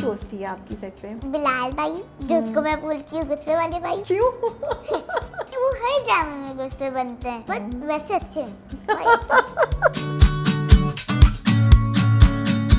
दोस्त थी आपकी सेट पे? बिलाल भाई, जिसको मैं बोलती हूँ गुस्से वाले भाई। क्यों? वो हर ड्रामे में गुस्से बनते हैं, बट वैसे अच्छे हैं।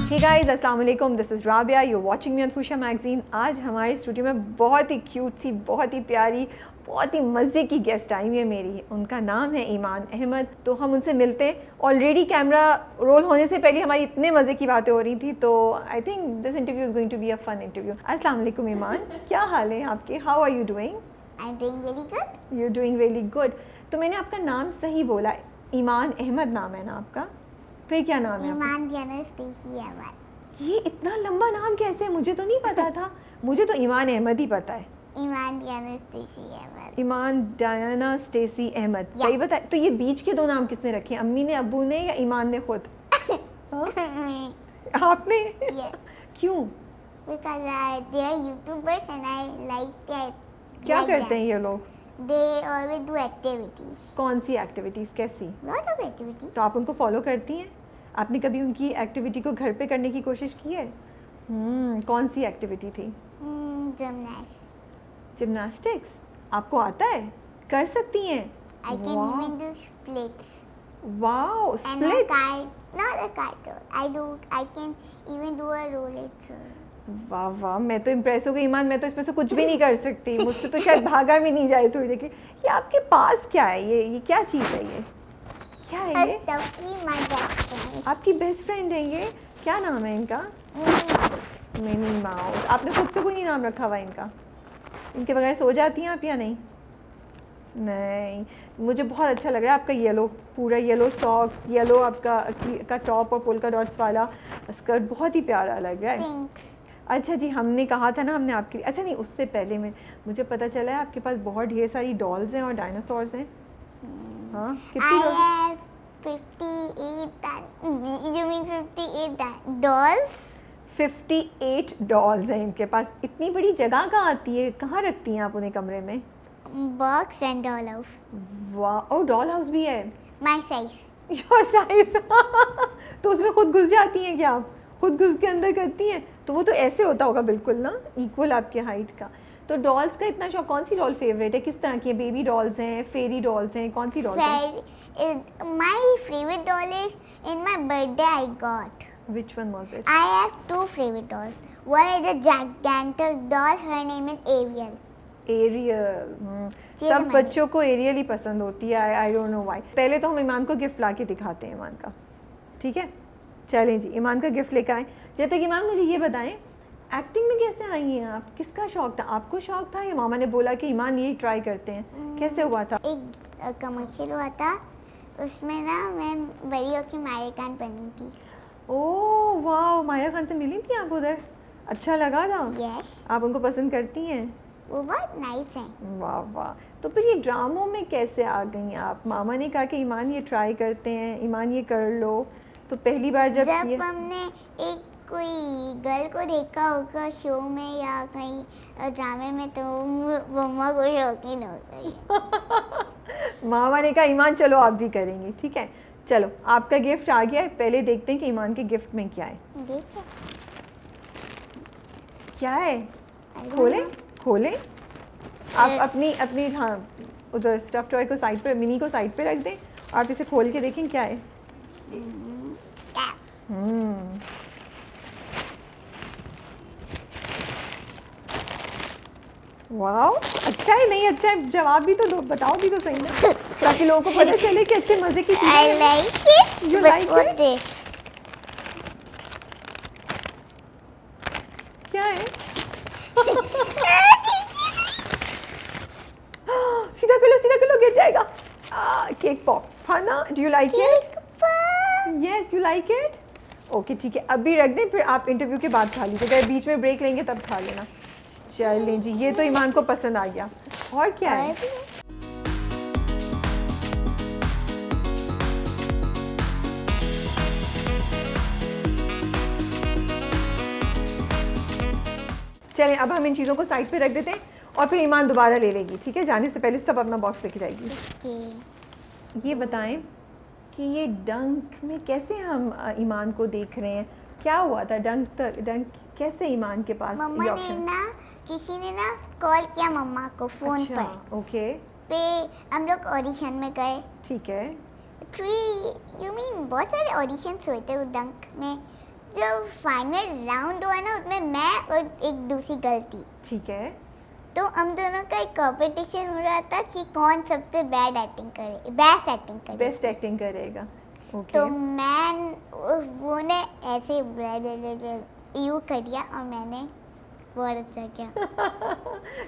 Hey guys, अस्सलाम वालेकुम, this is Rabia, you watching me on Fuchsia magazine. आज हमारे स्टूडियो में बहुत ही क्यूट सी, बहुत ही प्यारी, बहुत ही मज़े की गेस्ट आई है मेरी। उनका नाम है ईमान अहमद। तो हम उनसे मिलते हैं। ऑलरेडी कैमरा रोल होने से पहले हमारी इतने मज़े की बातें हो रही थी, तो I think this interview is going to be a fun interview. अस्सलाम वालेकुम ईमान, क्या हाल है आपके? How are you doing? I am doing very good. You doing really good. तो मैंने आपका नाम सही बोला, ईमान अहमद नाम है ना आपका? फिर क्या नाम है आपका? ईमान डियाना स्टेसी अहमद। ये इतना लंबा नाम कैसे है? मुझे तो नहीं पता था। मुझे तो ईमान अहमद ही पता है। ईमान डियाना स्टेसी अहमद। ईमान डायना स्टेसी अहमद, या। सही बताया। तो ये बीच के दो नाम किसने रखे? अम्मी ने, अब्बू ने, या ईमान ने खुद? हाँ? आपने? Yes, क्यों? because they are YouTubers and I like that. क्या करते हैं ये लोग? They always do activities. कौन सी एक्टिविटीज़? कैसी? Lot of activities. तो आप उनको फॉलो करती हैं? आपने कभी उनकी एक्टिविटी को घर पे करने की कोशिश की है? कौन सी एक्टिविटी थी? Gymnastics. जिम्नास्टिक्स आपको आता है? कर सकती हैं? I can Wow. even do splits. Wow, And a split! kite. Not a kite roll. I can even do a roller roll. वाह वाह, मैं तो इम्प्रेस हो गई ईमान। मैं तो इसमें से कुछ भी नहीं कर सकती। मुझसे तो शायद भागा भी नहीं जाए थोड़ी देर के लिए। ये आपके पास क्या है? ये क्या चीज़ है? ये क्या है? ये Definitely my best friend. आपकी बेस्ट फ्रेंड है ये? क्या नाम है इनका? Minnie Mouse. आपने खुद से कोई नहीं नाम रखा हुआ इनका? इनके बगैर सो जाती हैं आप या नहीं? नहीं। मुझे बहुत अच्छा लग रहा है आपका येलो, पूरा येलो सॉक्स, येलो आपका टॉप और पोल्का डॉट्स वाला स्कर्ट बहुत ही प्यारा लग रहा है। Thanks. अच्छा जी, हमने कहा था ना, हमने आपके लिए, अच्छा नहीं, उससे पहले मुझे पता चला है आपके पास बहुत ढेर सारी डॉल्स हैं और डायनासोर्स हैं। हाँ, कितनी I dolls? have 58. You mean 58 dolls? 58 dolls हैं इनके पास। इतनी बड़ी जगह कहाँ आती है? कहाँ रखती हैं आप उन्हें कमरे में? Box and dollhouse. वाह, और डॉल हाउस भी है? My size. Your size. तो उसमें खुद घुस जाती हैं क्या आप? खुद घुस के अंदर करती हैं? तो वो तो ऐसे होता होगा बिल्कुल ना, इक्वल आपके हाइट का। तो डॉल्स का इतना शौक। कौन सी डॉल फेवरेट है? किस तरह की है? बेबी डॉल्स हैं, फेरी डॉल्स हैं, कौन सी डॉल्स हैं? My favorite doll is in my birthday I got. Which one was it? I have two favorite dolls. One is a gigantic doll. Her name is Ariel. Ariel. ये सब हमारी- बच्चों को aerial ही पसंद होती है। I don't know why. पहले तो हम ईमान को गिफ्ट ला के दिखाते हैं ईमान का, ठीक है? चलें जी, ईमान का गिफ्ट लेकर आए। जब तक ईमान मुझे ये बताएं, एक्टिंग में कैसे आई हैं आप? किसका शौक था? आपको शौक था या मामा ने बोला कि ईमान यही ट्राई करते हैं? कैसे हुआ था? एक कमर्शियल हुआ था, उसमें ना मैं बड़ी होकर मायरा खान बनी थी। ओह वाह, मायरा खान से मिली थी आप उधर? अच्छा लगा था? Yes, आप उनको पसंद करती हैं? वो बहुत नाइस है। वाह वाह। तो फिर ये ड्रामों में कैसे आ गई आप? मामा ने कहा कि ईमान ये ट्राई करते हैं, ईमान ये कर लो। तो पहली बार जब ये हमने एक कोई गर्ल को देखा होगा शो में या कहीं ड्रामे में, तो मम्मा को शौकीन हो गई। मामा ने कहा ईमान चलो आप भी करेंगे, ठीक है? चलो, आपका गिफ्ट आ गया है। पहले देखते हैं कि ईमान के गिफ्ट में क्या है। देखो, क्या है? खोलें खोलें। आप अपनी अपनी हाँ, उधर स्टफ टॉय को साइड पे, मिनी को साइड पे रख दें। आप इसे खोल के देखें क्या है। वाओ, अच्छा है नहीं अच्छा है? जवाब भी तो दो, बताओ भी तो सही ना, ताकि लोगों को पता चले कि अच्छे मजे की चीज़ I है। like it. You but like what it? this? क्या है? सीधा कर लो, गिर जाएगा। केक पॉप, हाँ ना? Do you like it? Yes, you like it? Okay ठीक है, अभी रख दें, फिर आप इंटरव्यू के बाद खा लीजिएगा। अगर बीच में ब्रेक लेंगे तब खा लेना। चलें जी, ये तो ईमान को पसंद आ गया। और क्या है? चलें, अब हम इन चीज़ों को साइड पे रख देते हैं और फिर ईमान दोबारा ले लेगी, ठीक है? जाने से पहले सब अपना बॉक्स लेके जाएगी। Okay. ये बताएं कि ये डंक में कैसे हम ईमान को देख रहे हैं? क्या हुआ था? डंक कैसे ईमान के पास मम्मा ये ने ऑप्शन? ना किसी ने ना कॉल किया मम्मा को फोन अच्छा, पर ओके, पे हम लोग ऑडिशन में गए। ठीक है। बहुत सारे ऑडिशंस हुए थे उस डंक में। जो फाइनल राउंड हुआ ना उसमें मैं और एक दूसरी गर्ल थी, ठीक है। तो हम दोनों का एक कंपटीशन हो रहा था कि कौन सबसे बेस्ट एक्टिंग करे। बेस्ट एक्टिंग करेगा, ओके। तो मैं वो ने ऐसे यू कर दिया और मैंने बहुत अच्छा किया।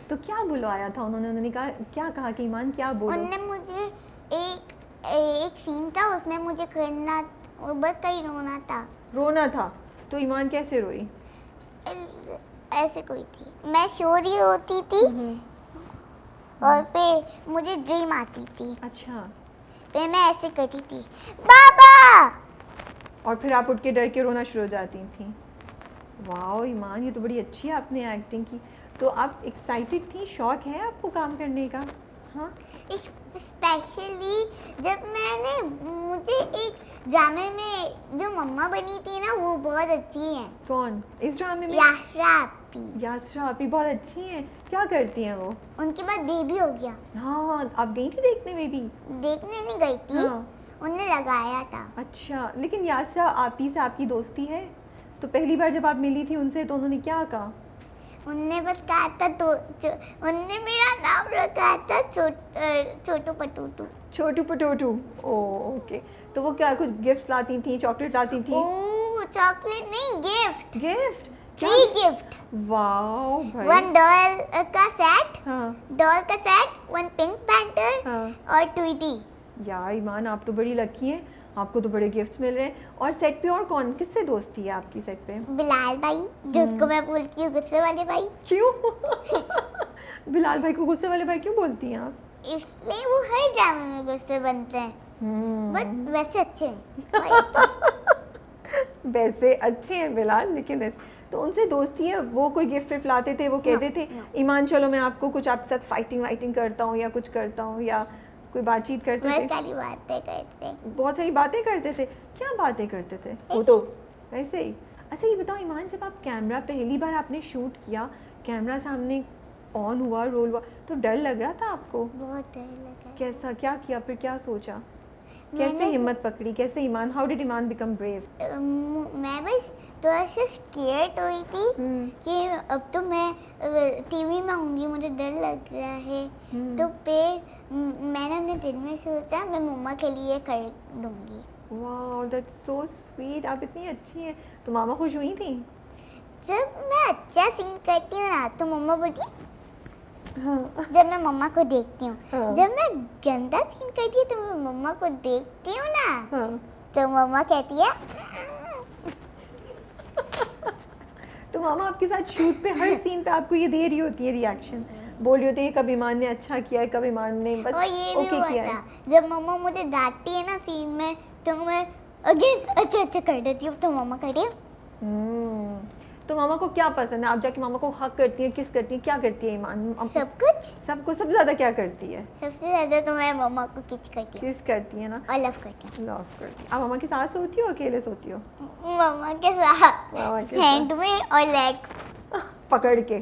तो क्या बुलवाया था उन्होंने कहा, क्या कहा कि ईमान क्या बोलो? उनने मुझे एक सीन था उसमें मुझे करना, बस कहीं रोना था। रोना था? तो ईमान कैसे रोई? ऐसे कोई थी, मैं सो रही होती थी और पे मुझे ड्रीम आती थी, अच्छा, पे मैं ऐसे करती थी बाबा, और फिर आप उठ के डर के रोना शुरू हो जाती थी। वाह ईमान, ये तो बड़ी अच्छी है आपने एक्टिंग की। तो आप एक्साइटेड थी, शौक है आपको काम करने का? हाँ, स्पेशली जब मुझे एक ड्रामे में जो मम्मा बनी थी ना वो बहुत अच्छी है। कौन इस ड्रामे में? याशरा अपी। यासरा आपी बहुत अच्छी हैं। क्या करती हैं वो? उनके बाद बेबी हो गया। हाँ, आप गई थी देखने बेबी? देखने नहीं गई थी, हाँ। उन्हें लगाया था। अच्छा, लेकिन यासरा आपी से आपकी दोस्ती है? तो पहली बार जब आप मिली थी उनसे तो उन्होंने क्या कहा? उनने बस कहा था तो उनने मेरा नाम रखा था छोटू पटूटू। छोटू पटोटू, ओ ओके। तो वो क्या कुछ गिफ्ट लाती थी, चॉकलेट लाती थी? ओह चॉकलेट नहीं, गिफ्ट। गिफ्ट? 3 गिफ्ट। वाओ भाई। 1 डॉल का सेट, हाँ डॉल का सेट, 1 पिंक पैंथर हाँ। और ट्वीटी। यार ईमान, आप तो बड़ी लकी हैं, आपको तो बड़े गिफ्ट्स मिल रहे हैं। और सेट पे और कौन किससे दोस्ती है आपकी सेट पे? बिलाल भाई, जिसको मैं बोलती हूँ गुस्से वाले भाई। क्यों? बिलाल भाई को गुस्से वाले भाई क्यों बोलती हैं आप? इसलिए वो हर ड्रामे में गुस्से बनते हैं, बट वैसे अच्छे हैं। वैसे अच्छे हैं बिलाल, लेकिन तो उनसे दोस्ती है। वो कोई गिफ्ट विफ्ट लाते थे, वो कहते थे ईमान चलो मैं आपको कुछ आपके साथ फाइटिंग वाइटिंग करता हूँ या कुछ करता हूँ, या कोई बातचीत करते थे? सारी बातें करते। बहुत सारी बातें करते थे। क्या बातें करते थे वो? तो ऐसे ही। अच्छा ये बताओ ईमान, जब आप कैमरा पहली बार आपने शूट किया, कैमरा सामने ऑन हुआ, रोल हुआ, तो डर लग रहा था आपको? बहुत डर लगा। कैसा, क्या किया फिर, क्या सोचा, कैसे हिम्मत पकड़ी, कैसे Eman, how did Eman become brave? मैं बस थोड़ा सा स्केर्ड हुई थी कि अब तो मैं टीवी में आऊँगी, मुझे डर लग रहा है। तो फिर मैंने अपने दिल में सोचा मैं मम्मा के लिए कर दूँगी। वाओ दैट्स सो स्वीट, आप इतनी अच्छी हैं। तो मामा खुश हुई थी? जब मैं अच्छा सीन करती हूँ ना तो मम्मा बोलती है, हाँ। जब मैं मम्मा को देखती हूँ, हाँ। जब मैं गंदा सीन करती हूँ तो मैं मम्मा को देखती हूँ ना, हाँ। तो मम्मा कहती है। तो मामा आपके साथ शूट पे हर सीन पे आपको ये दे रही होती है रिएक्शन, बोल रही होती है कब ईमान ने अच्छा किया है, कब ईमान ने बस और ये भी ओके हुआ किया है। था जब मम्मा मुझे डांटती है ना सीन में, तो मैं अगेन अच्छा कर देती हूँ, तो मम्मा कहती है। तो मामा को क्या पसंद है? आप जाके मामा को हक करती हैं, किस करती हैं, क्या करती है ईमान? सब कुछ। सबको सबसे ज़्यादा क्या करती है? सबसे ज़्यादा तो मैं मम्मा को किस करती हूँ किस करती है ना, और लव करती हूँ। लव करती है। आप मामा के साथ सोती हो, अकेले सोती हो? मम्मा के साथ, मामा के हैंड में और लेग पकड़ के,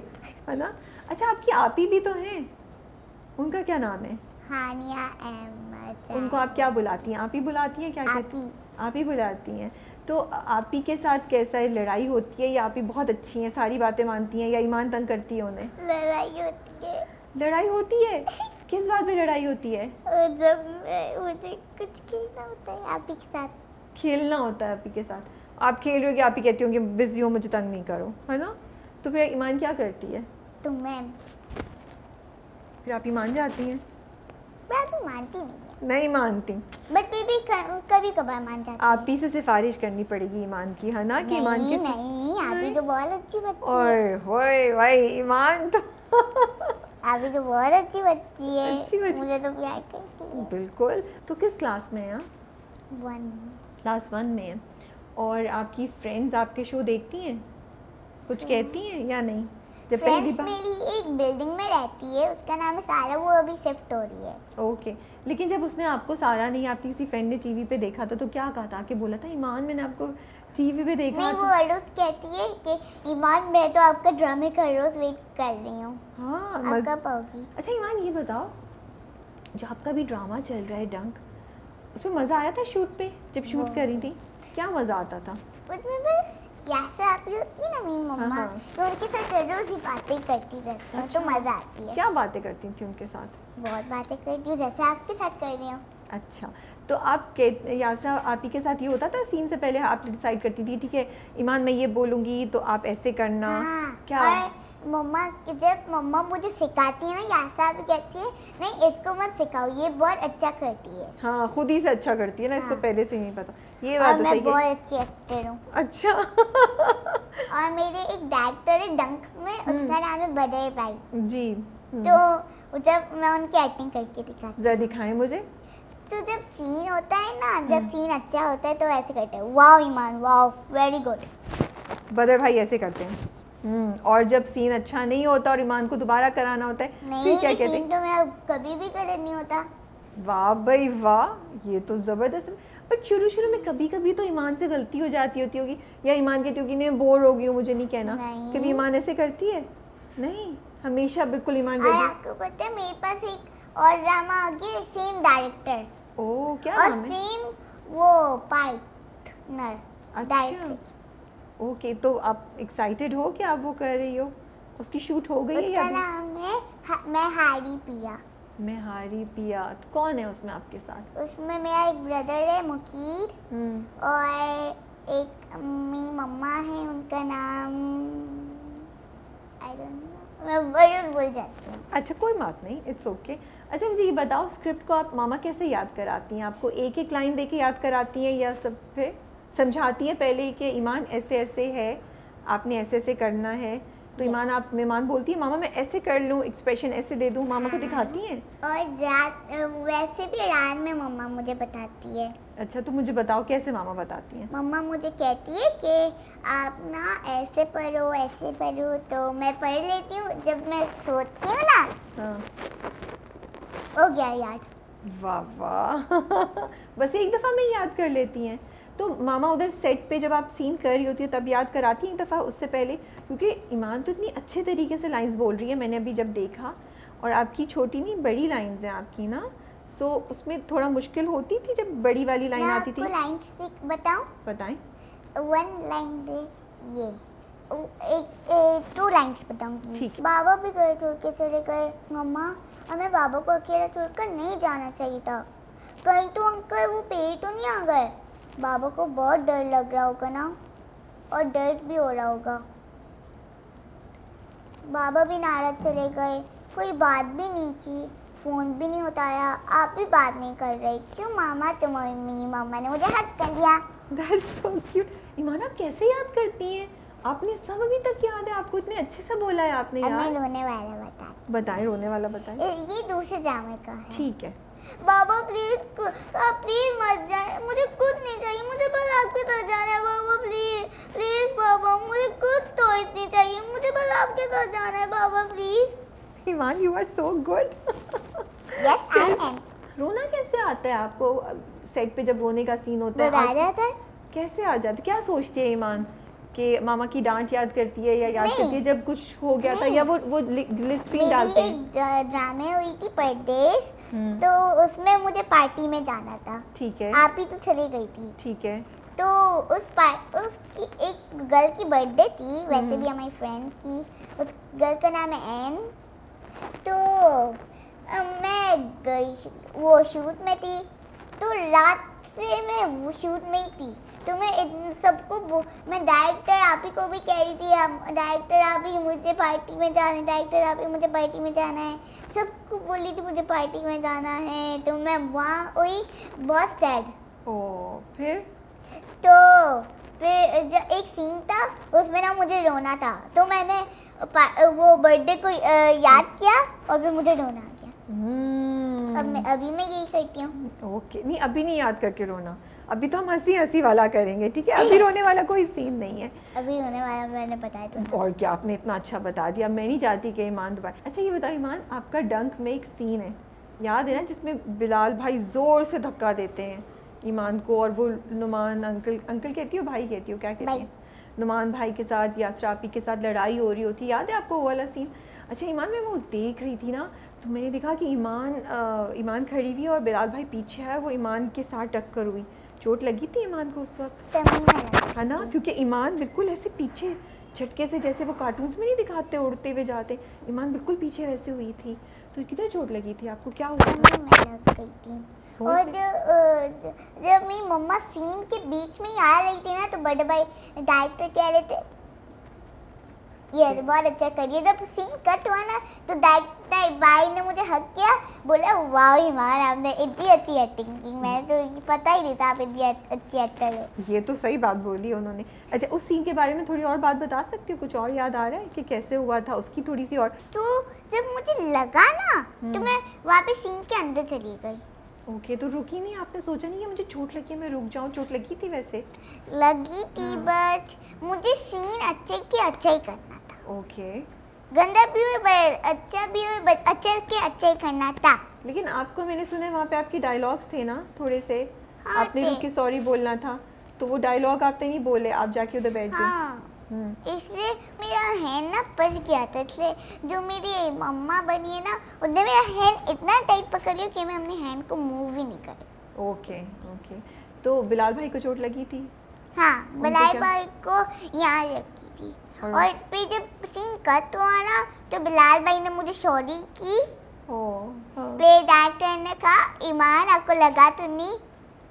है ना? अच्छा आपकी आपी भी तो हैं, उनका क्या नाम है? हानिया अहमद। उनको आप क्या बुलाती हैं? आप ही बुलाती हैं? क्या कहती आपी। आप ही बुलाती हैं। तो आप ही के साथ कैसा है, लड़ाई होती है या आप ही बहुत अच्छी हैं, सारी बातें मानती हैं, या ईमान तंग करती है उन्हें? लड़ाई होती है। लड़ाई होती है? किस बात पे लड़ाई होती है? और जब मुझे कुछ खेलना होता है आपी के साथ। खेलना होता है आप ही के साथ, आप खेल रहे हो कि आप ही कहती हो कि बिजी हो, मुझे तंग नहीं करो, है ना? तो फिर ईमान क्या करती है? तो मैम फिर आप ही मान जाती हैं? मैं भी मानती नहीं है, नहीं मानती, बट फिर भी कभी कभार मान जाती आप ही से सिफारिश करनी पड़ेगी ईमान की, है ना? कि ईमान की नहीं, आपी तो बहुत अच्छी बच्ची है। ओए होए भाई, ईमान तो आपी तो बहुत अच्छी बच्ची है, अच्छी बच्ची। मुझे तो प्यार करती है। बिल्कुल। तो किस क्लास में है आप? 1। क्लास 1 में है। और आपकी फ्रेंड्स आपके शो देखती हैं, कुछ कहती हैं या नहीं? जब पहली फ्रेंड्स बार, मेरी एक बिल्डिंग में रहती है, उसका नाम है सारा, वो अभी शिफ्ट हो रही है। ओके। लेकिन जब उसने आपको, सारा नहीं आपकी किसी फ्रेंड ने टीवी पे देखा था, तो क्या कहा था? कि बोला था ईमान मैंने आपको टीवी पे देखा नहीं, वो अरुण कहती है कि ईमान मैं तो आपका ड्रामे का रोज वेट कर रही हूँ, हाँ आप कब आओगी। अच्छा ईमान ये बताओ, जो आपका भी ड्रामा चल रहा है डंक, उसमें मज़ा आया था शूट पे जब शूट कर रही थी? क्या मज़ा आता था? उसमें बस याशा आती होती है ना मेरी मम्मा, हाँ। तो उनके साथ रोज ही बातें करती रहती हूँ, तो मज़ा आती है। क्या बातें करती थी उनके साथ? बहुत बातें करती हूँ, जैसे आपके साथ कर रही हूँ। अच्छा, तो आप यासरा आप ही के साथ ये होता था सीन से पहले आप डिसाइड करती थी ठीक है ईमान मैं ये बोलूँगी तो आप ऐसे करना? हाँ, क्या? और जब मम्मा मुझे सिखाती है ना, याशा भी कहती है नहीं इसको मत सिखाओ, ये बहुत अच्छा करती है। हाँ, खुद ही से अच्छा करती है ना, इसको हाँ। पहले से नहीं पता। ये और बात तो मैं सही है। बहुत अच्छी एक्टर हूँ। अच्छा और मेरे एक डायरेक्टर है डंक में, उसका नाम है बड़े भाई। जी। तो जब मैं उनकी एक्टिंग करके दिखाती जरा दिखाएं मुझे। तो जब सीन होता है ना, जब सीन अच्छा होता है तो ऐसे करते हैं, वाओ ईमान वाओ वेरी गुड। बदर भाई ऐसे करते हैं। और जब सीन अच्छा नहीं होता और ईमान को दोबारा कराना होता है नहीं, फिर क्या कहते हैं? सीन तो मैं कभी भी कर नहीं होता। वाह भाई वाह, ये तो ज़बरदस्त। बट शुरू शुरू में कभी कभी तो ईमान से गलती हो जाती होगी, या ईमान कहती होगी नहीं बोर हो गई हूँ मुझे नहीं कहना। नहीं। कभी ईमान ऐसे करती है? नहीं, हमेशा बिल्कुल ईमान और रेडी। आपको पता है मेरे पास एक और ड्रामा आ गया, सेम डायरेक्टर ओह क्या और नाम है? सेम वो पार्टनर अच्छा डायरेक्टर। ओके, तो आप एक्साइटेड हो कि आप वो कर रही हो? उसकी शूट हो गई है या उसका अभी? नाम है मैं हारी पिया। मैं हारी पिया। तो कौन है उसमें आपके साथ? उसमें मेरा एक ब्रदर है मुकीर, और एक मेरी मम्मा है, उनका नाम आई डोंट नो, मैं बड़े भूल जाती हूँ। अच्छा कोई बात नहीं, इट्स ओके। अच्छा मुझे ये बताओ, स्क्रिप्ट को आप मामा कैसे याद कराती हैं? आपको एक एक लाइन दे के याद कराती हैं या सब फिर समझाती हैं पहले कि ईमान ऐसे ऐसे है, आपने ऐसे ऐसे करना है, तो ईमान बोलती है मामा मैं ऐसे कर लूँ, एक्सप्रेशन ऐसे दे दूँ, मामा को दिखाती हैं? और वैसे भी रात में मम्मा मुझे बताती है। अच्छा तो मुझे बताओ कैसे मामा बताती हैं? मम्मा मुझे कहती है कि आप ना ऐसे पढ़ो, तो मैं पढ़ लेती हूँ। जब मैं सोती हूँ ना, हाँ। हो गया याद। वाह वाह बस एक दफ़ा में याद कर लेती हैं। तो मामा उधर सेट पे जब आप सीन कर रही होती है तब याद कराती हैं एक दफ़ा उससे पहले? क्योंकि ईमान तो इतनी अच्छे तरीके से लाइंस बोल रही है, मैंने अभी जब देखा, और आपकी छोटी नहीं बड़ी लाइंस हैं आपकी ना, सो उसमें थोड़ा मुश्किल होती थी जब बड़ी वाली लाइन मैं आती आपको थी? लाइन्स बताऊँ? बताएं। वन लाइन दे, ये एक 2 लाइन्स बताऊंगी। ठीक है। बाबा भी घर छोड़ के चले गए। मम्मा हमें बाबा को अकेला छोड़कर नहीं जाना चाहिए था, कहीं तो अंकल वो पेड़ तो नहीं आ गए। बाबा को बहुत डर लग रहा होगा ना, और दर्द भी हो रहा होगा। बाबा भी नाराज चले गए, कोई बात भी नहीं की, फ़ोन भी नहीं उठाया, आप भी बात नहीं कर रहे, क्यों मामा? तुम्हारी मिनी मामा ने मुझे हक कर दिया। That's so cute. ईमान आप कैसे याद करती हैं? आपने सब अभी तक याद है, आपको इतने अच्छे से बोला है आपने अब मैं यार। रोने वाला बता, बताएं, रोने वाला बताएं। ये दूसरे ड्रामे का है। ठीक है। बाबा प्लीज, आप प्लीज मत जाए, मुझे कुछ नहीं चाहिए, मुझे बस आपके साथ जाना है। बाबा प्लीज प्लीज बाबा, मुझे कुछ तो नहीं चाहिए, मुझे बस आपके साथ जाना है बाबा please. Eman you are so good. Yes I am. रोना कैसे आता है आपको सेट पे जब रोने का सीन होता है? आ जाता है। कैसे आ जाता है? क्या सोचती है ईमान कि मामा की डांट याद करती है या याद नहीं। करती है जब कुछ हो गया था, नहीं। या वो ग्लिसरीन डालते मेरी हैं? एक ड्रामे हुई थी परदेश, तो उसमें मुझे पार्टी में जाना था। ठीक है। आप ही तो चली गई थी। ठीक है। तो उसकी एक गर्ल की बर्थडे थी, वैसे भी हमारी फ्रेंड की। उस गर्ल का नाम है एन। तो मैं गई, वो शूट में थी, तो रात से मैं वो शूट में ही थी। तो मैं सबको मैं डायरेक्टर आप ही को भी कह रही थी, डायरेक्टर आप ही मुझे पार्टी में जाना है, डायरेक्टर आप ही मुझे पार्टी में जाना है, सबको बोली थी मुझे पार्टी में जाना है। तो मैं वहाँ हुई बहुत सैड। फिर एक सीन था उसमें ना मुझे रोना था, तो मैंने वो बर्थडे को याद किया और फिर मुझे रोना आ गया। अभी मैं यही करती हूँ। ओके, नहीं अभी नहीं याद करके रोना, अभी तो हम हंसी हंसी वाला करेंगे, ठीक है? अभी रोने वाला कोई सीन नहीं है। अभी रोने वाला मैंने बताया तो। और क्या, आपने इतना अच्छा बता दिया, मैं नहीं चाहती कि ईमान दोबारा। अच्छा ये बताओ ईमान, आपका डंक में एक सीन है, याद है ना, जिसमें बिलाल भाई ज़ोर से धक्का देते हैं, ईमान को, और वो नुमान अंकल कहती हो, भाई कहती हो, क्या कहती भाई। है, नुमान भाई के साथ यासर आपी के साथ लड़ाई हो रही होती, याद है आपको वो वाला सीन? अच्छा ईमान, मैं वो देख रही थी ना, तो मैंने देखा कि ईमान खड़ी हुई है और बिलाल भाई पीछे है, वो ईमान के साथ टक्कर हुई, चोट लगी थी ईमान को उस वक्त, तभी मैं लगा। है ना? क्योंकि ईमान बिल्कुल ऐसे पीछे झटके से, जैसे वो कार्टून्स में नहीं दिखाते उड़ते हुए जाते, ईमान बिल्कुल पीछे वैसे हुई थी। तो किधर चोट लगी थी आपको, क्या हुआ? तभी मैं लग गई थी। कौन और सी? जब मेरी मम्मा सीन के बीच में ही आ रही थी ना, तो बड़े भाई डायरेक्टर कह रहे थे ये तो बहुत अच्छा करिए। जब सीन कट हुआ ना, तो डायरेक्टर भाई ने मुझे हक किया, बोला वाह ईमान आपने इतनी अच्छी एक्टिंग की, मैंने तो ये पता ही नहीं था आप इतनी अच्छी एक्टर हो। ये तो सही बात बोली उन्होंने। अच्छा, उस सीन के बारे में थोड़ी और बात बता सकती हो? कुछ और याद आ रहा है कि कैसे हुआ था, उसकी थोड़ी सी और। तो जब मुझे लगा ना, तो मैं वापस सीन के अंदर चली गई। ओके, तो रुकी नहीं? आपने सोचा नहीं कि मुझे चोट लगी है, मैं रुक जाऊं? चोट लगी थी वैसे? लगी थी, बट मुझे सीन अच्छे के अच्छा ही करना था। ओके, गंदा भी हुई बट अच्छा भी हुई, बट अच्छा के अच्छा ही करना था। लेकिन आपको मैंने सुना है वहाँ पे आपके डायलॉग्स थे ना थोड़े से, हाँ, आपने थे। रुक के सॉरी बोलना था, तो वो डायलॉग आपने नहीं बोले, आप जाके उधर बैठ गए। हाँ, इसलिए मेरा हैंड ना फंस गया था, इसलिए जो मेरी मम्मा बनी है ना, उसने मेरा हैंड इतना टाइट पकड़ लिया कि मैं अपने हैंड को मूव ही नहीं करी। ओके ओके, तो बिलाल भाई को चोट लगी थी? हाँ, बिलाल क्या? भाई को यहाँ लगी थी। और- और फिर जब सीन कट हुआ ना, तो बिलाल भाई ने मुझे सॉरी की। हाँ, फिर डायरेक्टर ने कहा ईमान आपको लगा तो नहीं?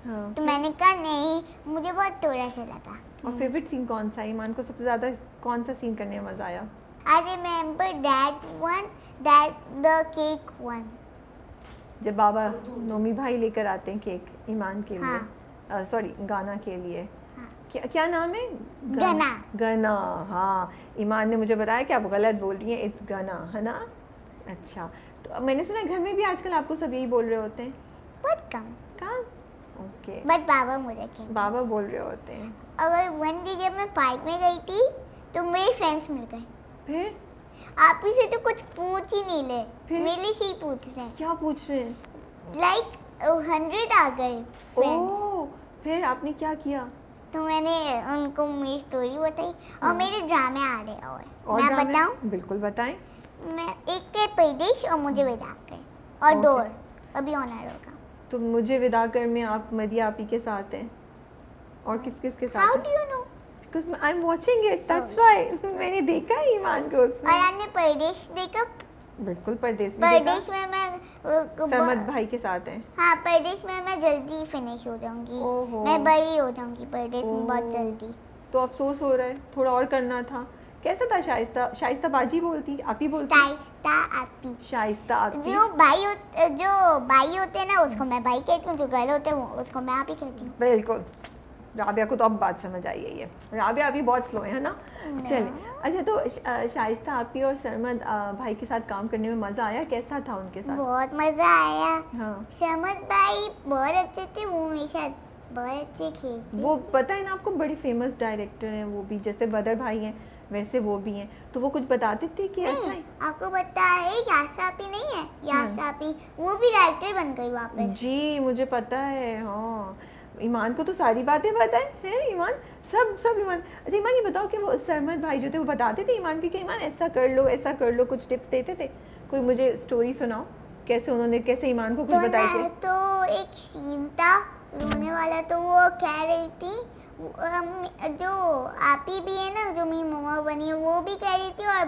हाँ। तो मैंने कहा नहीं, मुझे बहुत थोड़ा सा लगा। और फेवरेट सीन कौन सा है? ईमान को सबसे ज़्यादा कौन सा सीन करने में मज़ा आया? I remember that one, that the cake one. जब बाबा नोमी भाई लेकर आते हैं केक ईमान के लिए, हाँ। सॉरी गाना के लिए, हाँ। क्या नाम है? गना। गना, हाँ। ईमान ने मुझे बताया कि आप गलत बोल रही हैं, इट्स गना, है ना? अच्छा, तो मैंने सुना है घर में भी आजकल आपको सब यही बोल रहे होते हैं? बहुत कम, कहाँ? ओके, बट बाबा मुझे कहते। बाबा बोल रहे होते हैं। अगर वन डे जब मैं पार्क में गई थी, तो मेरे फ्रेंड्स मिल गए। फिर आप ही से तो कुछ पूछ ही नहीं ले, फिर? मेरे से ही पूछ रहे हैं। क्या पूछ रहे हैं? लाइक 100 आ गए friends। ओह, फिर आपने क्या किया? तो मैंने उनको मेरी स्टोरी बताई, और मेरे ड्रामे आ रहे हैं। और मैं ड्रामे? बताऊं, बिल्कुल बताएं। मैं एक के परदेश और मुझे विदा कर, और Okay. डोर अभी ऑनर होगा। तो मुझे विदा कर में आप मदिया आपी के साथ हैं, और किस किस के हाउ साथ डू हैं? You know? Because I am watching it, that's why. मैंने देखा है ईमान को और उसमें। आपने परदेश देखा? बिल्कुल, परदेश में देखा। परदेश में मैं सरमद भाई के साथ हैं। हाँ, परदेश में मैं जल्दी फिनिश हो जाऊंगी। ओहो। मैं बड़ी हो जाऊंगी परदेश में बहुत ओह। जल्दी। तो अफसोस हो रहा है, थोड़ा और करना था। कैसा था शाइस्ता? शाइस्ता बाजी बोलती, आप ही बोलती? शाइस्ता आपी। शाइस्ता आपी। जो भाई होते हैं ना, उसको मैं भाई कहती हूँ, जो गर्ल होते हैं उसको मैं आप ही कहती हूँ। बिल्कुल, राबिया को तो अब बात समझ आई है। ये राबिया अभी बहुत स्लो है ना? चलिए, अच्छा, तो शाइस्ता आपी और सरमद भाई के साथ काम करने में मज़ा आया? कैसा था उनके साथ? बहुत मजा आया। हाँ, शमद भाई बहुत अच्छे थे, वो हमेशा बहुत अच्छे खेलते। वो पता है ना आपको, बड़े फेमस डायरेक्टर हैं वो भी, जैसे बदर भाई हैं वैसे वो भी हैं। तो वो कुछ बताते थे कि अच्छा नहीं, है? आपको पता है याशापी नहीं है, याशापी वो भी डायरेक्टर बन गई वापस। जी मुझे पता है, हाँ। ईमान को तो सारी बातें पता है ईमान, सब ईमान। अच्छा ईमान, ये बताओ कि वो सरमद भाई जो थे वो बताते थे ईमान की कि ईमान ऐसा कर लो, ऐसा कर लो, कुछ टिप्स देते थे? कोई मुझे स्टोरी सुनाओ, कैसे उन्होंने, कैसे ईमान को कुछ तो बताए थे? तो एक सीन था रोने वाला, तो वो कह रही थी, जो आपी भी है ना, जो मेरी मम्मा बनी है, वो भी कह रही थी, और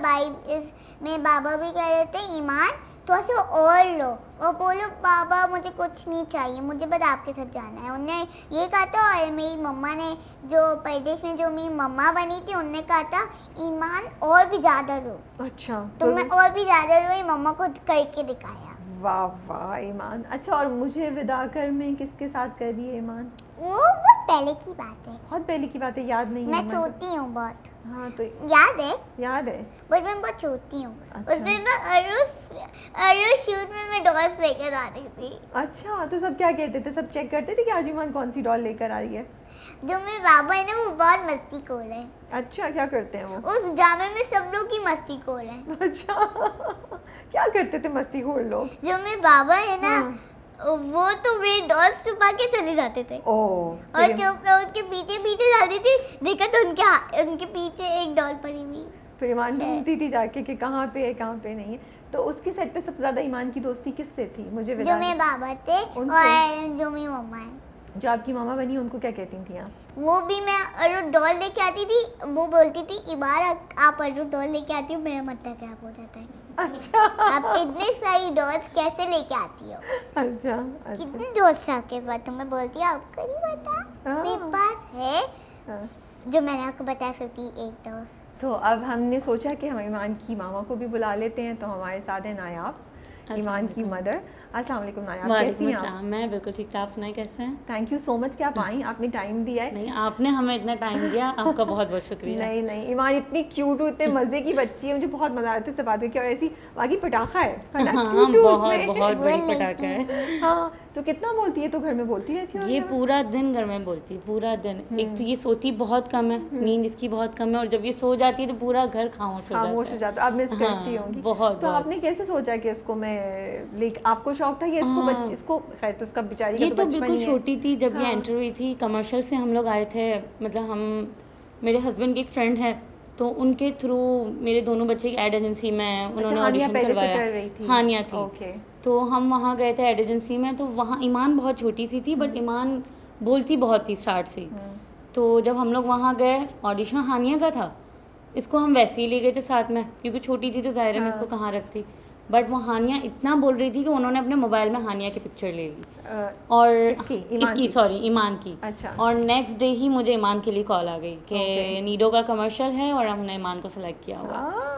मेरे बाबा भी कह रहे थे ईमान थोड़ा सा और लो, और बोलो बाबा मुझे कुछ नहीं चाहिए, मुझे बस आपके साथ जाना है। उन्होंने ये कहा था, और मेरी मम्मा ने, जो परदेश में जो मेरी मम्मा बनी थी, उनने कहा था ईमान और भी ज़्यादा रो। अच्छा, तो मैं और भी ज़्यादा रोई, मम्मा को करके दिखाया। वाह वाह ईमान। अच्छा, और मुझे विदा कर में किसके साथ कर दिए ईमान? वो बहुत पहले की बात है, बहुत पहले की बात है, याद नहीं है मैं ईमान को। छोटी हूँ बहुत। हाँ, तो याद है, याद है। बट मैं बहुत छोटी हूँ। अच्छा। उसमें मैं अरुण शूट में मैं डॉल्स लेकर आ रही थी। अच्छा, तो सब क्या कहते थे? सब चेक करते थे कि आज ईमान कौन सी डॉल लेकर आ रही है? जो मेरे बाबा है ना, वो बहुत मस्ती खोर है। अच्छा, क्या करते हैं वो? उस ड्रामे में सब लोग ही मस्ती खोर है। अच्छा क्या करते थे मस्ती खोर लोग? जो मेरे बाबा है ना, हाँ। वो तो मेरे डॉल्स छुपा के चले जाते थे ओ और जब मैं उनके पीछे पीछे जाती थी देखा तो उनके पीछे एक डॉल पड़ी हुई। फिर ईमान ढूंढती थी जाके कि कहाँ पे है कहाँ पे नहीं है। तो उसकी सेट पे सबसे ज़्यादा ईमान की दोस्ती किससे थी? मुझे जो मेरे बाबा थे और जो मेरी मम्मा है। जो आपकी मामा बनी उनको क्या कहती थी आप? वो भी मैं और डॉल लेके आती थी, वो बोलती थी इबार आप और डॉल लेके आती हो मेरा माथा खराब हो जाता है। अच्छा आप इतनी सारी डॉल्स कैसे लेके आती हो? अच्छा कितनी डॉल्स आपके पास? तो मैं बोलती हूँ आपको नहीं पता, हाँ। मेरे पास है हाँ। जो मैंने आपको बताया 58 डॉल्स। तो अब हमने सोचा कि हम ईमान की मामा को भी बुला लेते हैं। तो हमारे साथ है नायाब, ईमान की मदर। अस्सलाम वालेकुम नायाब, कैसी हैं आप? मैं बिल्कुल ठीक ठाक, सुनाए कैसे हैं? थैंक यू सो मच कि आप आई, आपने टाइम दिया है। नहीं, आपने हमें इतना टाइम दिया, आपका बहुत बहुत शुक्रिया। नहीं नहीं, ईमान इतनी क्यूट, इतने मज़े की बच्ची है, मुझे बहुत मज़ा आता है इससे बात करके। और ऐसी बाकी पटाखा है ना, हाँ, क्यूट बहुत बहुत बड़ी पटाखा है। हाँ, तो कितना बोलती है? तो घर में बोलती रहती है? ये पूरा दिन घर में बोलती है, पूरा दिन। एक तो ये सोती बहुत कम है, नींद इसकी बहुत कम है, और जब ये सो जाती है तो पूरा घर खामोश हो जाता है। अब मिस करती हाँ, होंगी बहुत। तो आपने कैसे सोचा कि इसको मैं आपको शौक था कि इसको खैर तो उसका बेचारी का ये तो बचपन बिल्कुल ही है। छोटी थी जब ये हाँ। एंटर हुई थी। कमर्शियल से हम लोग आए थे, मतलब मेरे हस्बैंड की एक फ्रेंड है, तो उनके थ्रू मेरे दोनों बच्चे की एड एजेंसी में उन्होंने ऑडिशन करवाया। हानिया थी। ओके। तो हम वहाँ गए थे एड एजेंसी में। तो वहाँ ईमान बहुत छोटी सी थी, बट ईमान बोलती बहुत थी स्टार्ट से। तो जब हम लोग वहाँ गए, ऑडिशन हानिया का था, इसको हम वैसे ही ले गए थे साथ में, क्योंकि छोटी थी तो ज़ाहिर है मैं इसको कहाँ रखती। बट वो हानिया इतना बोल रही थी कि उन्होंने अपने मोबाइल में हानिया की पिक्चर ले ली और ईमान की। अच्छा। और नेक्स्ट डे ही मुझे ईमान के लिए कॉल आ गई कि नीडो का कमर्शियल है और हमने ईमान को सेलेक्ट किया हुआ।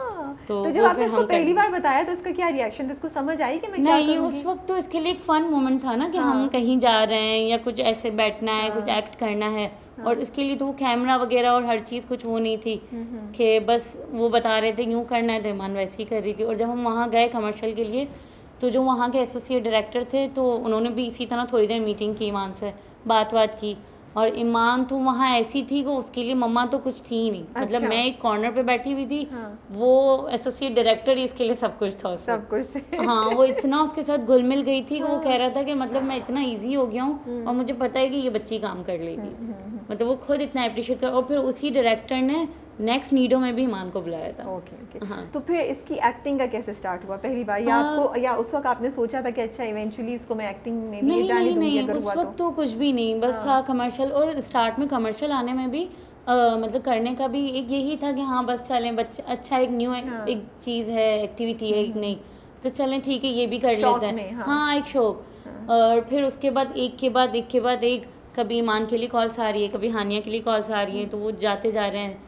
तो जब आपने इसको पहली बार बताया तो इसका क्या रिएक्शन था? इसको समझ आई कि मैं क्या करूंगी? नहीं, उस वक्त तो इसके लिए एक फन मोमेंट था ना कि हम कहीं जा रहे हैं या कुछ ऐसे बैठना है, कुछ एक्ट करना है। और इसके लिए तो वो कैमरा वगैरह और हर चीज़ कुछ वो नहीं थी कि बस वो बता रहे थे यूँ करना है, तो ईमान वैसे ही कर रही थी। और जब हम वहाँ गए कमर्शियल के लिए, तो जो वहाँ के एसोसिएट डायरेक्टर थे, तो उन्होंने भी इसी तरह थोड़ी देर मीटिंग की ईमान से, बात की। और ईमान तो वहाँ ऐसी थी कि उसके लिए मम्मा तो कुछ थी ही नहीं। मतलब मैं एक कॉर्नर पे बैठी हुई थी, वो एसोसिएट डायरेक्टर ही इसके लिए सब कुछ था। सब कुछ थे। हाँ, वो इतना उसके साथ घुल मिल गई थी कि वो कह रहा था कि मतलब मैं इतना इजी हो गया हूँ और मुझे पता है कि ये बच्ची काम कर लेगी। मतलब वो खुद इतना अप्रिशिएट कर। और फिर उसी डायरेक्टर ने नेक्स्ट नीडो में भी ईमान को बुलाया था। ओके। हाँ। तो फिर इसकी एक्टिंग का कैसे स्टार्ट हुआ पहली बार? या आपको या उस वक्त आपने सोचा था कि अच्छा इवेंचुअली इसको मैं एक्टिंग में भी जाने दूंगी अगर हुआ तो? उस वक्त तो कुछ भी नहीं, बस था कमर्शियल। और स्टार्ट में कमर्शियल आने में भी मतलब करने का भी एक यही था कि हाँ बस चलें, बच्चे अच्छा एक न्यू एक चीज़ है, एक्टिविटी है एक नई, तो चलें ठीक है ये भी कर लेते हैं। हाँ, एक शौक। और फिर उसके बाद एक के बाद एक कभी ईमान के लिए कॉल्स आ रही है, कभी हानिया के लिए कॉल्स आ रही है, तो वो जाते जा रहे हैं।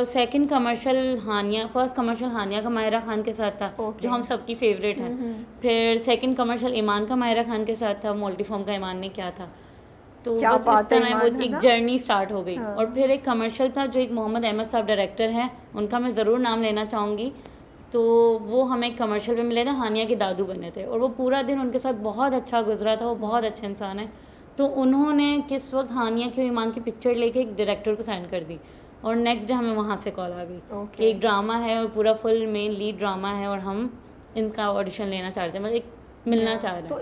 सेकंड कमर्शियल हानिया, फर्स्ट कमर्शियल हानिया का माहिरा खान के साथ था, जो हम सबकी फेवरेट है। फिर सेकंड कमर्शियल ईमान का माहिरा खान के साथ था, मल्टीफॉर्म का ईमान ने किया था। तो बस इस तरह वो एक जर्नी स्टार्ट हो गई। और फिर एक कमर्शियल था जो एक मोहम्मद अहमद साहब डायरेक्टर हैं, उनका मैं ज़रूर नाम लेना चाहूँगी। तो वो हमें कमर्शियल में मिले थे, हानिया के दादू बने थे, और वो पूरा दिन उनके साथ बहुत अच्छा गुजरा था। वो बहुत अच्छे इंसान है। तो उन्होंने किस वक्त हानिया की और ईमान की पिक्चर लेके एक डायरेक्टर को साइन कर दी, और नेक्स्ट डे हमें वहाँ से कॉल आ गई कि एक ड्रामा है और पूरा फुल मेन लीड ड्रामा है और हम इनका ऑडिशन लेना चाहते हैं, मतलब एक मिलना चाह रहे हैं। तो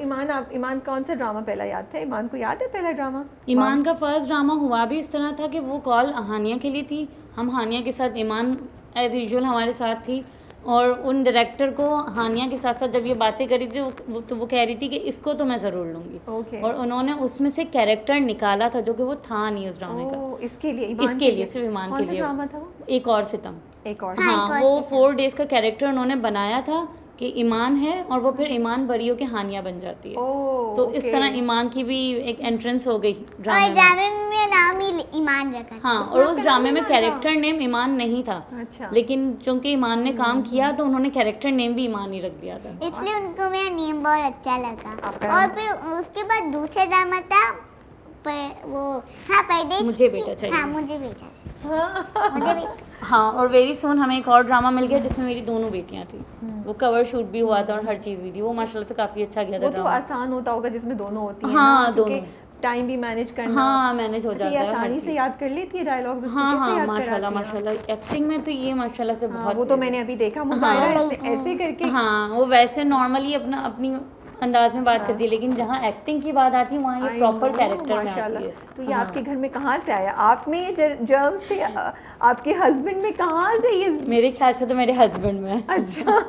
ईमान कौन सा ड्रामा पहला याद था? ईमान को याद है पहला ड्रामा? ईमान का फर्स्ट ड्रामा हुआ भी इस तरह था कि वो कॉल हानिया के लिए थी, हम हानिया के साथ, ईमान एज यूजुअल हमारे साथ थी। और उन डायरेक्टर को हानिया के साथ साथ जब ये बातें करी थी तो वो कह रही थी कि इसको तो मैं ज़रूर लूँगी। और उन्होंने उसमें से कैरेक्टर निकाला था जो कि वो था नहीं उस ड्रामे का। इसके लिए सिर्फ ईमान के लिए ड्रामा था वो? एक और सितम। हाँ, वो 4 डेज का कैरेक्टर उन्होंने बनाया था कि ईमान है और वो फिर ईमान बरियों के हानिया बन जाती है। तो इस तरह ईमान की भी एक एंट्रेंस हो गई ड्रामे में नाम ही ईमान रखा। हाँ, और उस ड्रामे में कैरेक्टर नेम ईमान नहीं था। अच्छा। लेकिन चूंकि ईमान ने काम किया तो उन्होंने कैरेक्टर नेम भी ईमान ही रख दिया था, इसलिए उनको मेरा नेम बहुत अच्छा लगा। और फिर उसके बाद दूसरा ड्रामा था परदेश। मुझे बेटा चाहिए। हाँ, मुझे बेटा। हाँ, और वेरी सून हमें एक और ड्रामा मिल गया जिसमें मेरी दोनों बेटियां थी। वो कवर शूट भी हुआ था और हर चीज़ भी थी। वो माशाल्लाह से काफ़ी अच्छा गया था। वो तो आसान होता होगा जिसमें दोनों होती हैं। हाँ, दोनों टाइम भी मैनेज करना। हाँ, मैनेज हो जाता है। आसानी से याद कर लेती है डायलॉग। हाँ, माशाल्लाह एक्टिंग में तो ये माशाल्लाह से बहुत। वो तो मैंने अभी देखा ऐसे करके। हाँ, वो वैसे नॉर्मली अपनी अंदाज में बात करती है, लेकिन जहाँ एक्टिंग की बात आती है वहाँ ये I प्रॉपर know, कैरेक्टर में आती माशाल्लाह। है। तो ये हाँ। आपके घर में कहाँ से आया? आप में ये जर्म्स थे? आपके हस्बैंड में कहाँ से ये? मेरे ख्याल से तो मेरे हस्बैंड में। अच्छा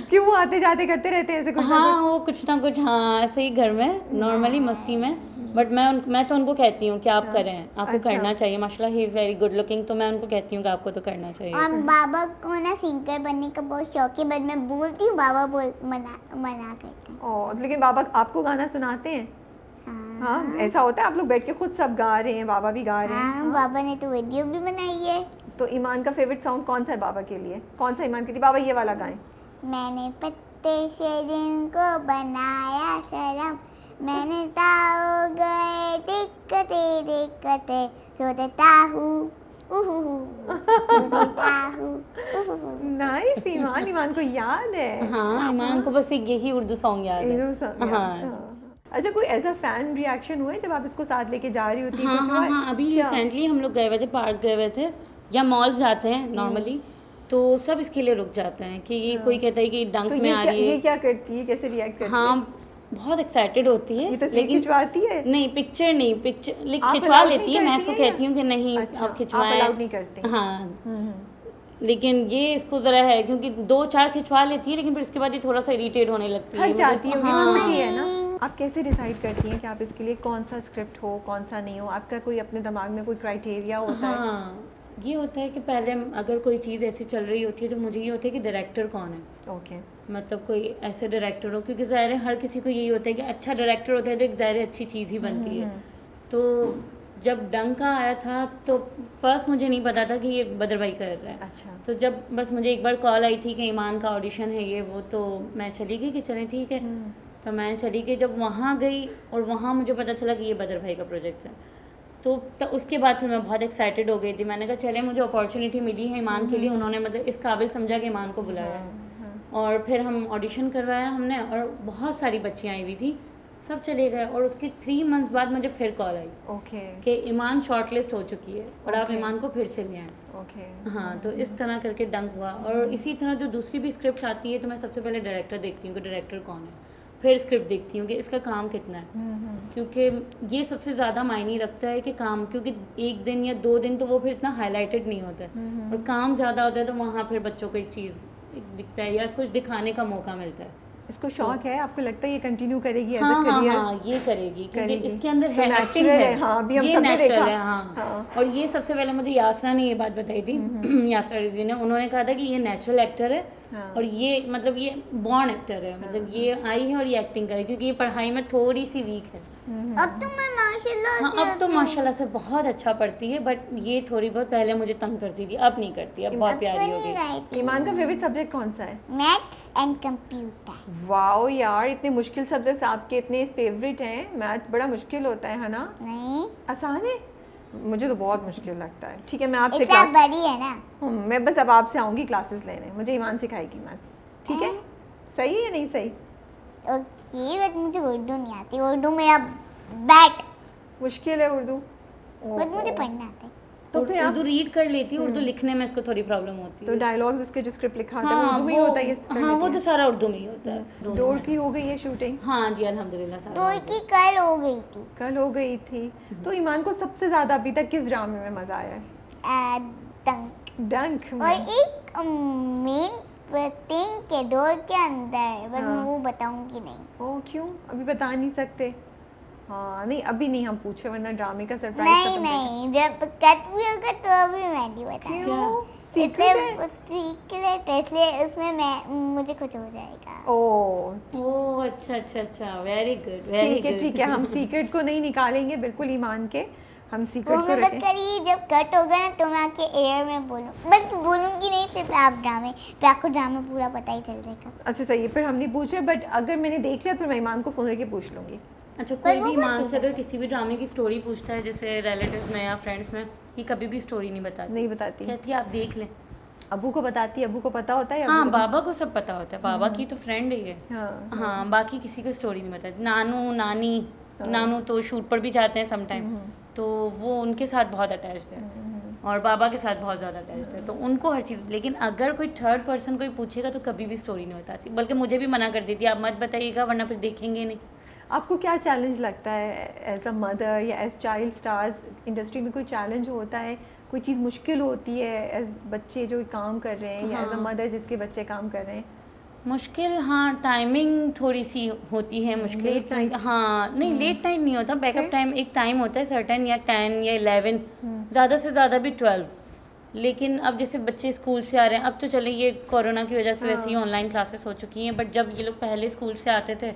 क्यों वो आते जाते करते रहते हैं ऐसे कुछ ना हाँ, कुछ? वो कुछ ना कुछ, हाँ ऐसे ही घर में नॉर्मली मस्ती में, बट मैं तो उनको कहती हूँ कि आप करें, आपको अच्छा। करना चाहिए। माशाल्लाह he is very good looking, तो मैं उनको कहती हूँ कि आपको तो करना चाहिए। और बाबा को ना सिंगर बनने का बहुत शौक है, बट मैं बोलती हूँ, बाबा मना करते हैं। ओह, लेकिन बाबा आपको गाना सुनाते हैं? हाँ, ऐसा होता है आप लोग बैठ के खुद सब गा रहे हैं, बाबा भी गा रहे हैं? हाँ, बाबा ने तो वीडियो भी बनाई है। तो ईमान का फेवरेट सॉन्ग कौन सा है बाबा के लिए? कौन सा ईमान के लिए? बाबा ये वाला गाएं। मैंने पत्ते से जिनको बनाया शरम, मैंने ताओ गए दिक्कते सोचता हूँ नाइस ईमान, ईमान को याद है। हाँ, ईमान को बस एक यही उर्दू सॉन्ग याद है। इधर सा- हाँ। अच्छा, कोई ऐसा फैन रिएक्शन हुआ है जब आप इसको साथ लेके जा रही होती हाँ कुछ हाँ हुआ है? हाँ, अभी क्या? रिसेंटली हम लोग गए हुए थे, पार्क गए हुए थे या मॉल्स जाते हैं नॉर्मली, तो सब इसके लिए रुक जाते हैं कि ये कोई कहता है कि डंक तो में आ रही ये है। क्या करती है, कैसे रिएक्ट करती है? हाँ, बहुत एक्साइटेड होती है, ये तस्वीर खिंचवाती है? नहीं, पिक्चर नहीं, पिक्चर आप खिंचवा allowed लेती नहीं है, मैं करती इसको हैं या? कहती हूँ कि नहीं अच्छा, आप आप खिंचवाएं। allowed नहीं करती? हाँ, लेकिन ये इसको ज़रा है क्योंकि 2-4 खिंचवा लेती है, लेकिन फिर इसके बाद ये थोड़ा सा इरिटेट होने लगती है। थक मतलब जाती है, इसको- ये हाँ, होती है ना। आप कैसे डिसाइड करती हैं कि आप इसके लिए कौन सा स्क्रिप्ट हो, कौन सा नहीं हो? आपका कोई अपने दिमाग में कोई क्राइटेरिया होता है? हाँ, ये होता है कि पहले अगर कोई चीज़ ऐसी चल रही होती है तो मुझे ये होता है कि डायरेक्टर कौन है, ओके। मतलब कोई ऐसे डायरेक्टर हो, क्योंकि ज़ाहिर है हर किसी को यही होता है कि अच्छा डायरेक्टर होता है तो एक ज़ाहिर है अच्छी चीज़ ही बनती है। तो जब डंक का आया था तो फर्स्ट मुझे नहीं पता था कि ये बदर भाई कर रहा है। अच्छा। तो जब बस मुझे एक बार कॉल आई थी कि ईमान का ऑडिशन है ये वो, तो मैं चली गई कि चलें ठीक है। तो मैं चली गई, जब वहाँ गई और वहाँ मुझे पता चला कि ये बदर भाई का प्रोजेक्ट है, तो उसके बाद फिर मैं बहुत एक्साइटेड हो गई थी। मैंने कहा चले, मुझे अपॉर्चुनिटी मिली है ईमान के लिए, उन्होंने मतलब इस काबिल समझा कि ईमान को बुलाया है। और फिर हम ऑडिशन करवाया हमने, और बहुत सारी बच्चियाँ आई हुई थी, सब चले गए, और उसके 3 मंथ्स बाद मुझे फिर कॉल आई ओके। कि ईमान शॉर्टलिस्ट हो चुकी है और आप Okay. ईमान को फिर से ले आएँ। ओके। हाँ, तो इस तरह करके डंक हुआ। और इसी तरह जो दूसरी भी स्क्रिप्ट आती है तो मैं सबसे पहले डायरेक्टर देखती हूँ कि डायरेक्टर कौन है, फिर स्क्रिप्ट देखती हूँ कि इसका काम कितना है, क्योंकि ये सबसे ज़्यादा मायने रखता है कि काम, क्योंकि 1 दिन या 2 दिन तो वो फिर इतना हाईलाइटेड नहीं होता है, और काम ज़्यादा होता है तो वहाँ फिर बच्चों को एक चीज़ दिखता है या कुछ दिखाने का मौका मिलता है। इसको शौक है, आपको लगता है ये कंटिन्यू करेगी एज अ हाँ हाँ करियर? हाँ, ये करेगी क्योंकि करेगी। इसके अंदर तो है, natural एक्टिंग है। है, हाँ, अभी हम ये सबने नेचुरल देखा। है, हाँ। हाँ। और ये सबसे पहले मुझे यासरा ने ये बात बताई थी, यासरा रिजवी ने, उन्होंने कहा था कि ये नेचुरल एक्टर है, हाँ। और ये मतलब ये बॉर्न एक्टर है, मतलब ये आई है और ये एक्टिंग करे, क्योंकि ये पढ़ाई में थोड़ी सी वीक है। अब तो मैं माशाल्लाह हाँ, से अब तो आती हूँ। माशाल्लाह से बहुत अच्छा पढ़ती है, बट ये थोड़ी बहुत पहले मुझे तंग करती थी, अब नहीं करती, अब बहुत अब प्यारी तो हो नहीं गई। रहती। ईमान का फेवरेट सब्जेक्ट कौन सा है? Maths and computer. वाओ यार, इतने मुश्किल सब्जेक्ट्स आपके इतने फेवरेट हैं। मैथ्स बड़ा मुश्किल होता है ना? नहीं, आसान है? मुझे तो बहुत मुश्किल लगता है। ठीक है, मैं आपसे इतना क्लास बड़ी है ना। मैं बस अब आपसे आऊँगी क्लासेस लेने, मुझे ईमान सिखाएगी मैथ्स, ठीक है? सही है या नहीं सही? ओके, बट मुझे उर्दू नहीं आती, उर्दू में अब बैट, मुश्किल है उर्दू? बट मुझे पढ़ना आता है। तो फिर आप उर्दू रीड कर लेती है, उर्दू लिखने में इसको थोड़ी प्रॉब्लम होती तो है। डायलॉग्स इसके जो स्क्रिप्ट लिखा होता है वो हाँ, उर्दू में ही होता है? ये हाँ, वो तो सारा उर्दू में ही होता है। दोनों डोर में। की हो गई है शूटिंग? हाँ जी, अल्हम्दुलिल्लाह सारा तो हो की कल हो गई थी। कल हो गई थी। तो ईमान को सबसे ज्यादा अभी तक किस ड्रामे में मजा आया है? डंक डंक में। और एक मेन थिंग के डोर के अंदर है, बट मैं वो बताऊंगी नहीं। ओ क्यों, अभी बता नहीं सकते? हाँ नहीं, अभी नहीं हम पूछे, वरना ड्रामे का सरप्राइज नहीं नहीं, जब कट भी होगा तो अभी मैं नहीं बताऊंगी। क्यों? इसलिए सीक्रेट है? सीक्रेट है, इसलिए उसमें मैं मुझे कुछ हो जाएगा। ओ ओह, अच्छा अच्छा अच्छा, वेरी गुड, वेरी ठीक है गुड। ठीक है, हम सीक्रेट को नहीं निकालेंगे बिल्कुल ईमान के, हम वो सीक्रेट को मैं बस रखें। करी, जब कट होगा ना तो मैं आके एयर में बोलूँ, बस बोलूँगी नहीं, सिर्फ आप ड्रामे पे, आपको ड्रामा पूरा पता ही चल जाएगा। अच्छा सही है, फिर हम नहीं पूछ रहे, बट अगर मैंने देख लिया तो मैं ईमान को फोन करके पूछ लूंगी। अच्छा, पर कोई वो भी मत ईमान से बताना। अगर किसी भी ड्रामे की स्टोरी पूछता है, जैसे रिलेटिव्स में या फ्रेंड्स में, ये कभी भी स्टोरी नहीं बताती, नहीं बताती? कहती है आप देख लें। अबू को बताती है? अबू को पता होता है या हाँ, अबू को- बाबा को सब पता होता है, बाबा की तो फ्रेंड ही है। हाँ हाँ, बाकी किसी को स्टोरी नहीं बताती। नानू नानी, नानू तो शूट पर भी जाते हैं समटाइम, तो वो उनके साथ बहुत अटैच्ड है। और बाबा के साथ बहुत ज़्यादा अटैच्ड है, तो उनको हर चीज़। लेकिन अगर कोई थर्ड पर्सन कोई पूछेगा तो कभी भी स्टोरी नहीं बताती, बल्कि मुझे भी मना कर देती है, आप मत बताइएगा वरना फिर देखेंगे नहीं। आपको क्या चैलेंज लगता है एज अ मदर या एज चाइल्ड स्टार्स इंडस्ट्री में? कोई चैलेंज होता है, कोई चीज़ मुश्किल होती है एज बच्चे जो काम कर रहे हैं या एज अ हाँ। मदर जिसके बच्चे काम कर रहे हैं? मुश्किल, हाँ, टाइमिंग थोड़ी सी होती है मुश्किल। Late night? हाँ, नहीं लेट नाइट नहीं होता, बैकअप टाइम एक टाइम होता है सर्टेन, या 10 या 11, ज़्यादा से ज़्यादा भी 12। लेकिन अब जैसे बच्चे स्कूल से आ रहे हैं, अब तो चले ये कोरोना की वजह से वैसे ही ऑनलाइन क्लासेस हो चुकी हैं, बट जब ये लोग पहले स्कूल से आते थे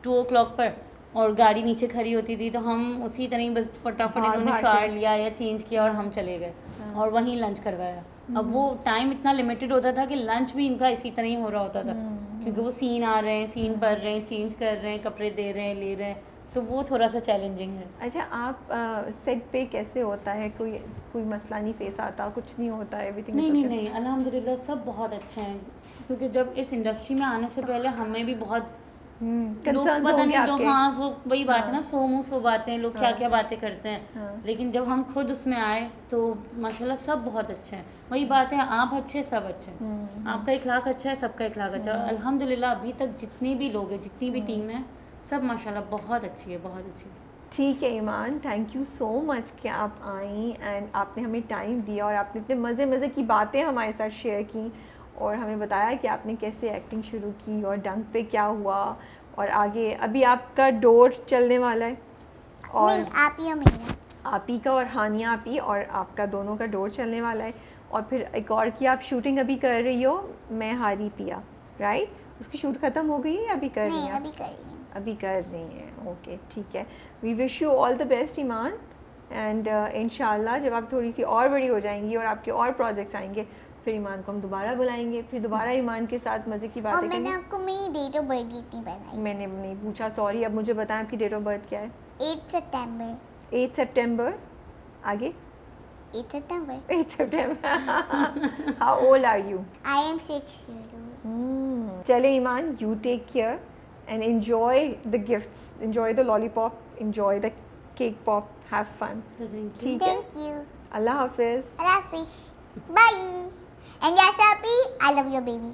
2 o'clock पर और गाड़ी नीचे खड़ी होती थी, तो हम उसी तरह ही बस फटाफट भाग इन्होंने भाग शार के। लिया या चेंज किया और हम चले गए और वहीं लंच करवाया। अब वो टाइम इतना लिमिटेड होता था कि लंच भी इनका इसी तरह ही हो रहा होता था, क्योंकि वो सीन आ रहे हैं, सीन पढ़ रहे हैं, चेंज कर रहे हैं, कपड़े दे रहे हैं, ले रहे हैं, तो वो थोड़ा सा चैलेंजिंग है। अच्छा, आप सेट पे कैसे होता है? कोई मसला नहीं फेस आता? कुछ नहीं होता है? एवरीथिंग नहीं नहीं नहीं, अल्हम्दुलिल्लाह सब बहुत अच्छे हैं, क्योंकि जब इस इंडस्ट्री में आने से पहले हमें भी बहुत लोग कंसर्न्स पता होंगे नहीं, लोग आपके? हाँ वो वही बात है ना, हाँ। सो मुँह सो बातें, लोग क्या हाँ। क्या बातें करते हैं। हाँ। लेकिन जब हम खुद उसमें आए तो माशाल्लाह सब बहुत अच्छे हैं। वही बात है, आप अच्छे सब अच्छे हैं, आपका इखलाक अच्छा है, सबका इखलाक अच्छा है। और अल्हम्दुलिल्लाह अभी तक जितने भी लोग हैं, जितनी भी टीम है, सब माशाल्लाह बहुत अच्छी है, बहुत अच्छी है। ठीक है ईमान, थैंक यू सो मच कि आप आई एंड आपने हमें टाइम दिया और आपने इतने मज़े मज़े की बातें हमारे साथ शेयर की और हमें बताया कि आपने कैसे एक्टिंग शुरू की और डंक पे क्या हुआ और आगे अभी आपका डोर चलने वाला है। और नहीं, आप ही और मेरा। आप ही का और हानिया आप ही और आपका दोनों का डोर चलने वाला है। और फिर एक और कि आप शूटिंग अभी कर रही हो मैं हारी पिया, राइट? उसकी शूट ख़त्म हो गई है या अभी कर रही नहीं, हैं? अभी कर रही हूँ। अभी कर रही हैं, ओके ठीक है। We wish you all the best Iman and इंशाल्लाह जब आप थोड़ी सी और बड़ी हो जाएंगी और आपके और प्रोजेक्ट्स आएंगे फिर ईमान को हम दोबारा बुलाएंगे, फिर दोबारा ईमान के साथ मज़े की और बातें मैंने करेंगे। आपको मेरी डेट ऑफ बर्थ इतनी बताई। मैंने नहीं पूछा, सॉरी। अब मुझे बताएं आपकी डेट ऑफ बर्थ क्या है? 8 सितंबर। 8 सितंबर। आगे? 8 सितंबर। 8 सितंबर। How old are you? I am 6 years old। चले Eman, you take care and enjoy the gifts, enjoy the lollipop, enjoy the cake pop, have fun. Thank you. ठीक है, Thank you। अल्लाह हाफिज़। Allah Hafiz। Bye। And yes, Happy, I love your baby।